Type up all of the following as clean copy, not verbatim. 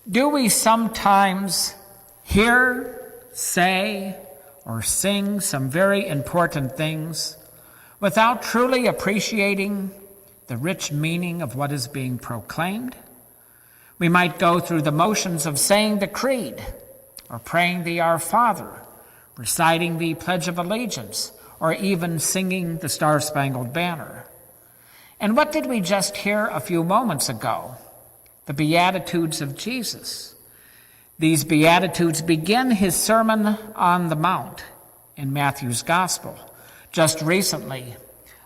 Do we sometimes hear, say, or sing some very important things without truly appreciating the rich meaning of what is being proclaimed? We might go through the motions of saying the creed, or praying the Our Father, reciting the Pledge of Allegiance, or even singing the Star-Spangled Banner. And what did we just hear a few moments ago? The Beatitudes of Jesus. These Beatitudes begin his Sermon on the Mount in Matthew's Gospel. Just recently,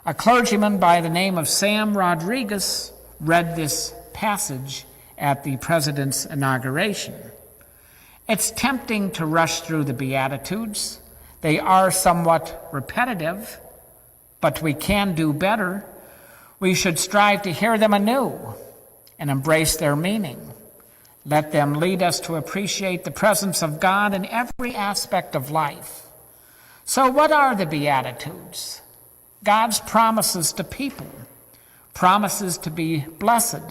a clergyman by the name of Sam Rodriguez read this passage at the president's inauguration. It's tempting to rush through the Beatitudes. They are somewhat repetitive, but we can do better. We should strive to hear them anew and embrace their meaning. Let them lead us to appreciate the presence of God in every aspect of life. So what are the Beatitudes? God's promises to people, promises to be blessed,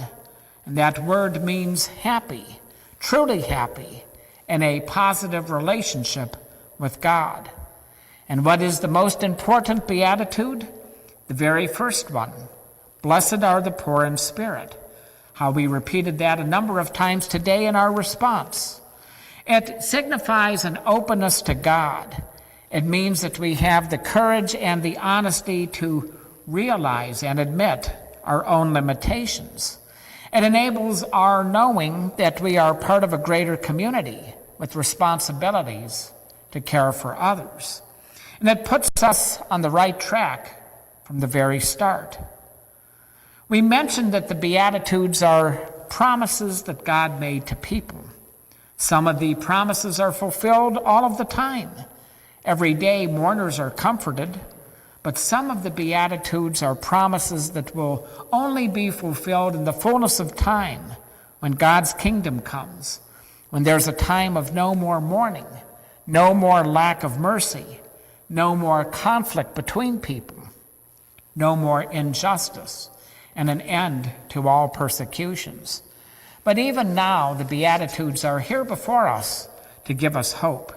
and that word means happy, truly happy, in a positive relationship with God. And what is the most important beatitude? The very first one. Blessed are the poor in spirit. How we repeated that a number of times today in our response. It signifies an openness to God. It means that we have the courage and the honesty to realize and admit our own limitations. It enables our knowing that we are part of a greater community with responsibilities to care for others. And it puts us on the right track from the very start. We mentioned that the Beatitudes are promises that God made to people. Some of the promises are fulfilled all of the time. Every day, mourners are comforted, but some of the Beatitudes are promises that will only be fulfilled in the fullness of time, when God's kingdom comes, when there's a time of no more mourning, no more lack of mercy, no more conflict between people, no more injustice, and an end to all persecutions. But even now, the Beatitudes are here before us to give us hope.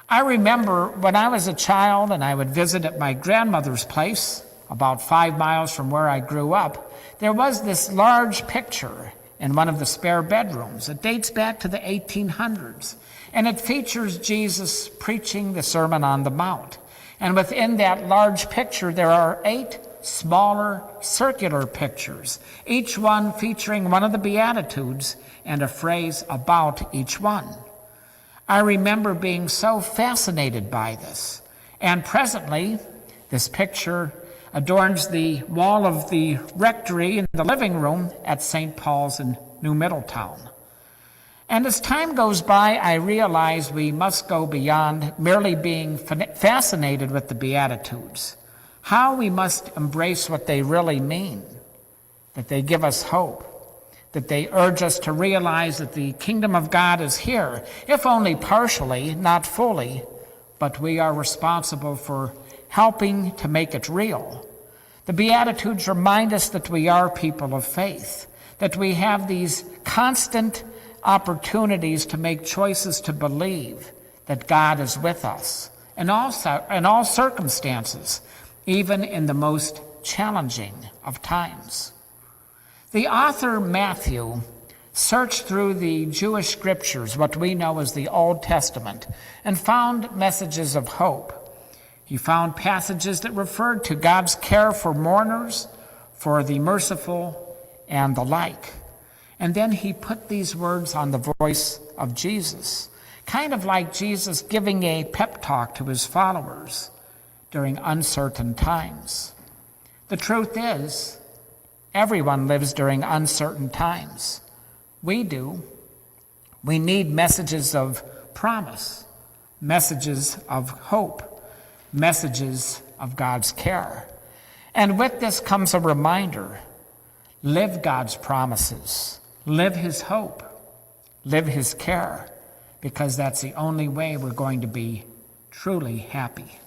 I remember when I was a child and I would visit at my grandmother's place, about 5 miles from where I grew up, there was this large picture in one of the spare bedrooms. It dates back to the 1800s, and it features Jesus preaching the Sermon on the Mount. And within that large picture, there are 8 smaller circular pictures, each one featuring one of the Beatitudes and a phrase about each one. I remember being so fascinated by this. And presently, this picture adorns the wall of the rectory in the living room at St. Paul's in New Middletown. And as time goes by, I realize we must go beyond merely being fascinated with the Beatitudes. How we must embrace what they really mean, that they give us hope, that they urge us to realize that the kingdom of God is here, if only partially, not fully, but we are responsible for helping to make it real. The Beatitudes remind us that we are people of faith, that we have these constant opportunities to make choices to believe that God is with us in all circumstances, even in the most challenging of times. The author Matthew searched through the Jewish scriptures, what we know as the Old Testament, and found messages of hope. He found passages that referred to God's care for mourners, for the merciful, and the like. And then he put these words on the voice of Jesus, kind of like Jesus giving a pep talk to his followers during uncertain times. The truth is, everyone lives during uncertain times. We do. We need messages of promise, messages of hope, messages of God's care. And with this comes a reminder: live God's promises, live his hope, live his care, because that's the only way we're going to be truly happy.